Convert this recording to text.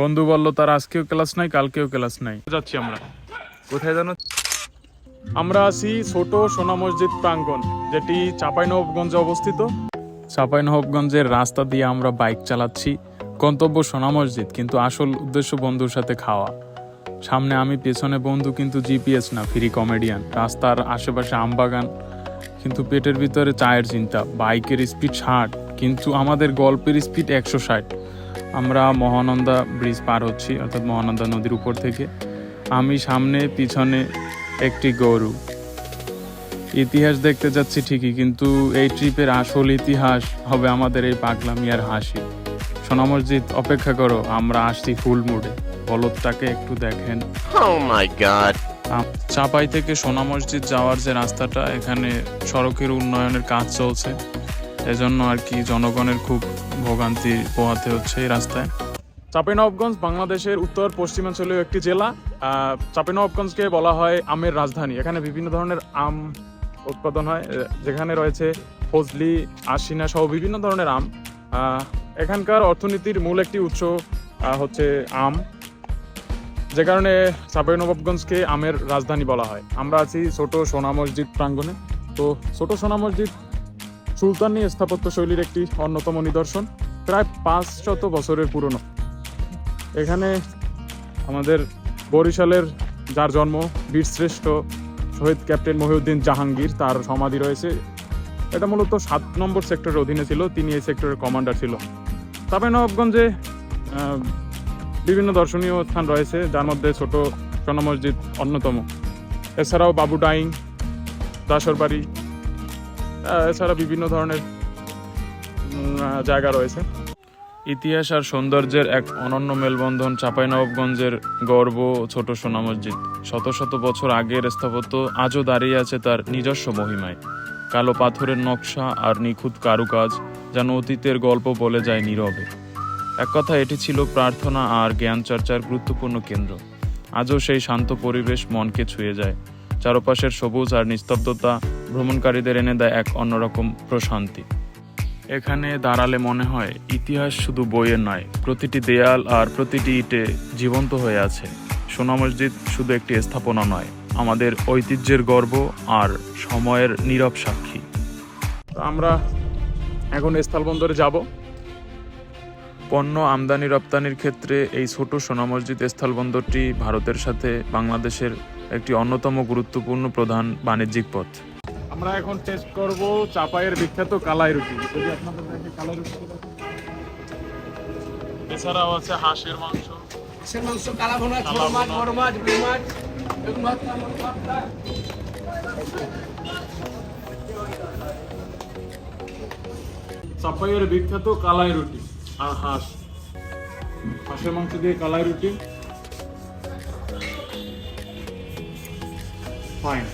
বন্ধু বলল তার আজকেও ক্লাস নাই, কালকেও ক্লাস নাই। যাচ্ছি আমরা কোথায় জানো? আমরা আছি ছোট সোনা মসজিদ প্রাঙ্গণ, যেটি চাঁপাইনবাবগঞ্জে অবস্থিত। চাঁপাইনবাবগঞ্জের রাস্তা দিয়ে আমরা বাইক চালাচ্ছি, গন্তব্য সোনা মসজিদ, কিন্তু আসল উদ্দেশ্য বন্ধুর সাথে খাওয়া। সামনে আমি, পেছনে বন্ধু, কিন্তু জিপিএস না, ফ্রি কমেডিয়ান। রাস্তার আশেপাশে আমবাগান, কিন্তু পেটের ভিতরে চায়ের চিন্তা। বাইকের স্পিড 60, কিন্তু আমাদের গল্পের স্পিড 160। আমরা মহানন্দা ব্রিজ পার হচ্ছি, অর্থাৎ মহানন্দা নদীর উপর থেকে। আমি সামনে, পিছনে একটি গরু। ইতিহাস দেখতে যাচ্ছি ঠিকই, কিন্তু এই ট্রিপের আসল ইতিহাস হবে আমাদের এই পাগলামি আর হাসি। সোনা মসজিদ, অপেক্ষা করো, আমরা আসছি ফুল মুডে। বলদটাকে একটু দেখেন। Oh my god. চাপাই থেকে সোনা মসজিদ যাওয়ার যে রাস্তাটা, এখানে সড়কের উন্নয়নের কাজ চলছে, এজন্য আর কি জনগণের খুব ভোগান্তি পোহাতে হচ্ছে এই রাস্তায়। চাঁপাইনবাবগঞ্জ বাংলাদেশের উত্তর পশ্চিমাঞ্চলীয় একটি জেলা। চাঁপাইনবাবগঞ্জকে বলা হয় আমের রাজধানী। এখানে বিভিন্ন ধরনের আম উৎপাদন হয়, যেখানে রয়েছে ফজলি, আশিনা সহ বিভিন্ন ধরনের আম। এখানকার অর্থনীতির মূল একটি উৎস হচ্ছে আম, যে কারণে চাঁপাইনবাবগঞ্জকে আমের রাজধানী বলা হয়। আমরা আছি ছোট সোনা মসজিদ প্রাঙ্গণে। তো ছোট সোনা মসজিদ সুলতানি স্থাপত্য শৈলীর একটি অন্যতম নিদর্শন, প্রায় 500 বছরের পুরনো। এখানে আমাদের বরিশালের, যার জন্ম, বীরশ্রেষ্ঠ শহীদ ক্যাপ্টেন মহিউদ্দিন জাহাঙ্গীর, তার সমাধি রয়েছে। এটা মূলত 7 নম্বর সেক্টরের অধীনে ছিল, তিনি এই সেক্টরের কমান্ডার ছিল। চাঁপাইনবাবগঞ্জে বিভিন্ন দর্শনীয় স্থান রয়েছে, যার মধ্যে ছোট সোনা মসজিদ অন্যতম। এছাড়াও বাবু ডাইং, দাসরবাড়ি, এছাড়া বিভিন্ন ধরনের জায়গা রয়েছে। ইতিহাস আর সৌন্দর্যের এক অনন্য মেলবন্ধন চাঁপাইনবাবগঞ্জের গর্ব ছোট সোনা মসজিদ। শত শত বছর আগের স্থাপত্য আজও দাঁড়িয়ে আছে তার নিজস্ব মহিমায়। কালো পাথরের নকশা আর নিখুঁত কারুকাজ যেন অতীতের গল্প বলে যায় নীরবে। এক কথা, এটি ছিল প্রার্থনা আর জ্ঞান চর্চার গুরুত্বপূর্ণ কেন্দ্র। আজও সেই শান্ত পরিবেশ মনকে ছুঁয়ে যায়। চারপাশের সবুজ আর নিস্তব্ধতা ভ্রমণকারীদের এনে দেয় এক অন্যরকম প্রশান্তি। এখানে দাঁড়ালে মনে হয় ইতিহাস শুধু বইয়ে নয়, প্রতিটি দেয়াল আর প্রতিটি ইটে জীবন্ত হয়ে আছে। সোনা মসজিদ শুধু একটি স্থাপনা নয়, আমাদের ঐতিহ্যের গর্ব আর সময়ের নীরব সাক্ষী। আমরা এখন স্থলবন্দরে যাব। পণ্য আমদানি রপ্তানির ক্ষেত্রে এই ছোট সোনা মসজিদ স্থলবন্দরটি ভারতের সাথে বাংলাদেশের একটি অন্যতম গুরুত্বপূর্ণ প্রধান বাণিজ্যিক পথ। আমরা এখন টেস্ট করব চাপাইয়ের বিখ্যাত কালাই রুটি। যদি আপনাদের দেখে কালাই রুটি, এছাড়াও আছে হাঁসের মাংস, কালা ভুনা, ছোট মাছ, বড় মাছ, রুই মাছ, চাপাইয়ের বিখ্যাত কালাই রুটি আর হাঁসের মাংস দিয়ে কালাই রুটি। ফাইন।